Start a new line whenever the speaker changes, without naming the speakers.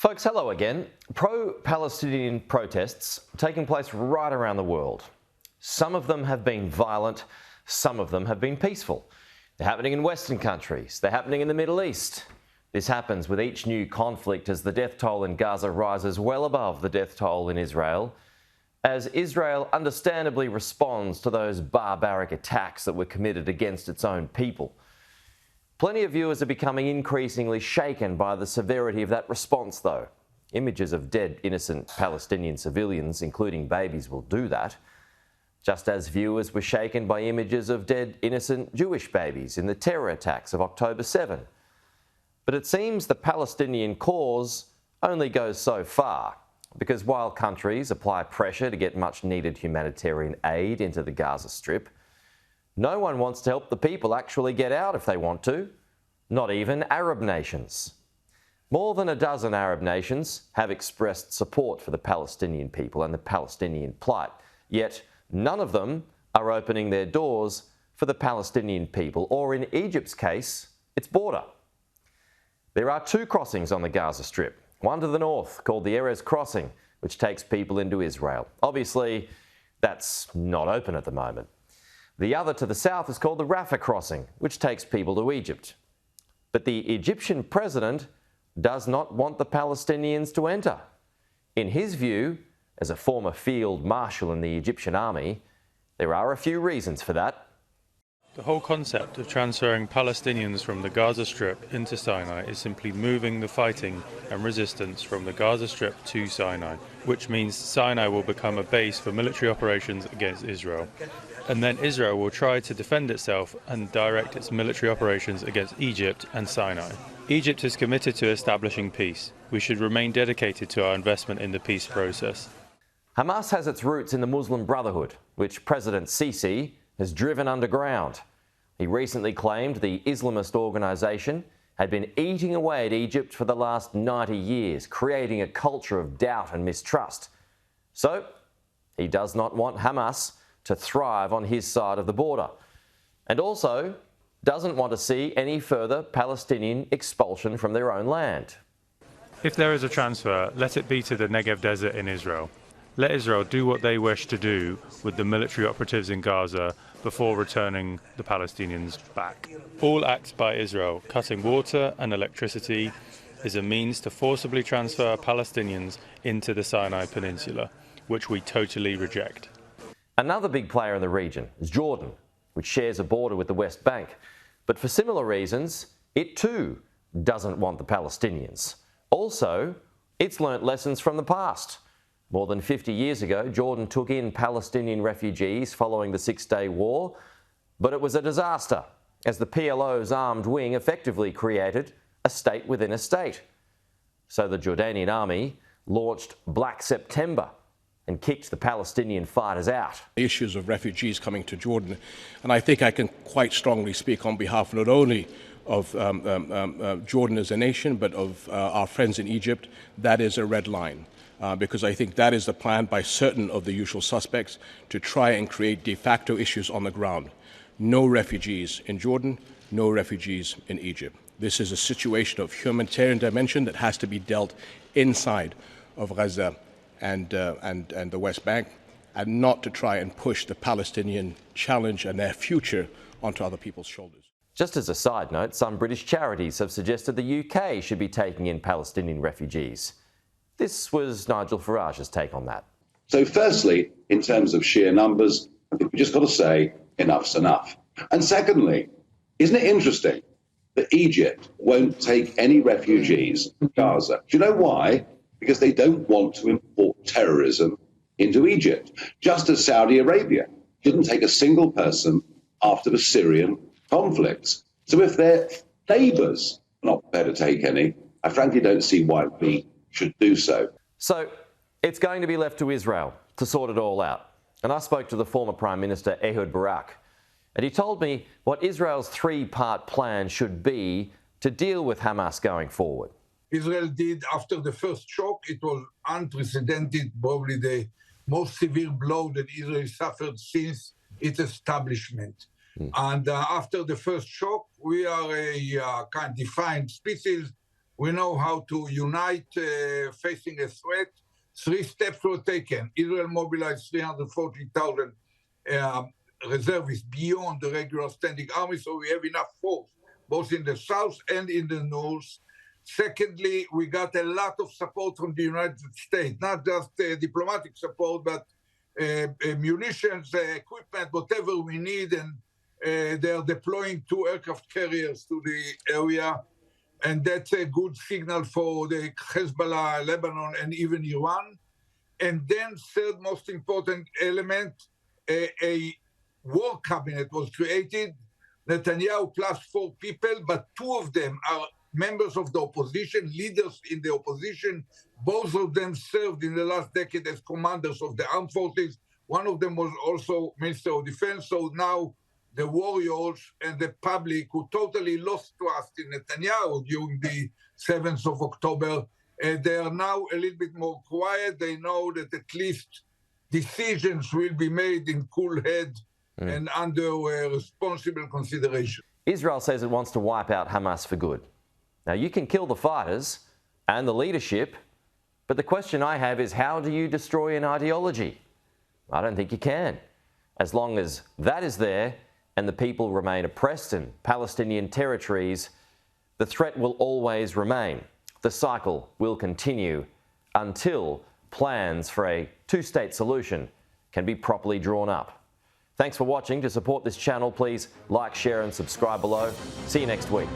Folks, hello again. Pro-Palestinian protests taking place right around the world. Some of them have been violent, some of them have been peaceful. They're happening in Western countries, they're happening in the Middle East. This happens with each new conflict as the death toll in Gaza rises well above the death toll in Israel, as Israel understandably responds to those barbaric attacks that were committed against its own people. Plenty of viewers are becoming increasingly shaken by the severity of that response, though. Images of dead, innocent Palestinian civilians, including babies, will do that, just as viewers were shaken by images of dead, innocent Jewish babies in the terror attacks of October 7. But it seems the Palestinian cause only goes so far, because while countries apply pressure to get much-needed humanitarian aid into the Gaza Strip, no one wants to help the people actually get out if they want to, not even Arab nations. More than a dozen Arab nations have expressed support for the Palestinian people and the Palestinian plight, yet none of them are opening their doors for the Palestinian people, or in Egypt's case, its border. There are two crossings on the Gaza Strip. One to the north, called the Erez Crossing, which takes people into Israel. Obviously, that's not open at the moment. The other to the south is called the Rafah Crossing, which takes people to Egypt. But the Egyptian president does not want the Palestinians to enter. In his view, as a former field marshal in the Egyptian army, there are a few reasons for that.
The whole concept of transferring Palestinians from the Gaza Strip into Sinai is simply moving the fighting and resistance from the Gaza Strip to Sinai, which means Sinai will become a base for military operations against Israel. And then Israel will try to defend itself and direct its military operations against Egypt and Sinai. Egypt is committed to establishing peace. We should remain dedicated to our investment in the peace process.
Hamas has its roots in the Muslim Brotherhood, which President Sisi has driven underground. He recently claimed the Islamist organisation had been eating away at Egypt for the last 90 years, creating a culture of doubt and mistrust. So, he does not want Hamas to thrive on his side of the border, and also doesn't want to see any further Palestinian expulsion from their own land.
If there is a transfer, let it be to the Negev desert in Israel. Let Israel do what they wish to do with the military operatives in Gaza before returning the Palestinians back. All acts by Israel, cutting water and electricity, is a means to forcibly transfer Palestinians into the Sinai Peninsula, which we totally reject.
Another big player in the region is Jordan, which shares a border with the West Bank. But for similar reasons, it too doesn't want the Palestinians. Also, it's learnt lessons from the past. More than 50 years ago, Jordan took in Palestinian refugees following the Six-Day War, but it was a disaster, as the PLO's armed wing effectively created a state within a state. So the Jordanian army launched Black September and kicked the Palestinian fighters out.
Issues of refugees coming to Jordan, and I think I can quite strongly speak on behalf not only of Jordan as a nation, but of our friends in Egypt. That is a red line. Because I think that is the plan by certain of the usual suspects to try and create de facto issues on the ground. No refugees in Jordan, no refugees in Egypt. This is a situation of humanitarian dimension that has to be dealt inside of Gaza and the West Bank, and not to try and push the Palestinian challenge and their future onto other people's shoulders.
Just as a side note, some British charities have suggested the UK should be taking in Palestinian refugees. This was Nigel Farage's take on that.
So firstly, in terms of sheer numbers, I think we just got to say enough's enough. And secondly, isn't it interesting that Egypt won't take any refugees from Gaza? Do you know why? Because they don't want to import terrorism into Egypt, just as Saudi Arabia didn't take a single person after the Syrian conflicts. So if their neighbours are not prepared to take any, I frankly don't see why we should do so.
So it's going to be left to Israel to sort it all out. And I spoke to the former Prime Minister Ehud Barak, and he told me what Israel's three-part plan should be to deal with Hamas going forward.
Israel did after the first shock. It was unprecedented, probably the most severe blow that Israel suffered since its establishment. And after the first shock, we are a kind of defined species. We know how to unite facing a threat. 3 steps were taken. Israel mobilized 340,000 reservists beyond the regular standing army, so we have enough force, both in the south and in the north. Secondly, we got a lot of support from the United States, not just diplomatic support, but munitions, equipment, whatever we need, and they are deploying 2 aircraft carriers to the area, and that's a good signal for the Hezbollah, Lebanon, and even Iran. And then third most important element, a war cabinet was created, Netanyahu plus 4 people, but 2 of them are members of the opposition, leaders in the opposition. Both of them served in the last decade as commanders of the armed forces. One of them was also Minister of Defense. So now the warriors and the public who totally lost trust in Netanyahu during the 7th of October, they are now a little bit more quiet. They know that at least decisions will be made in cool head and under responsible consideration.
Israel says it wants to wipe out Hamas for good. Now, you can kill the fighters and the leadership, but the question I have is, how do you destroy an ideology? I don't think you can. As long as that is there and the people remain oppressed in Palestinian territories, the threat will always remain. The cycle will continue until plans for a 2-state solution can be properly drawn up. Thanks for watching. To support this channel, please like, share and subscribe below. See you next week.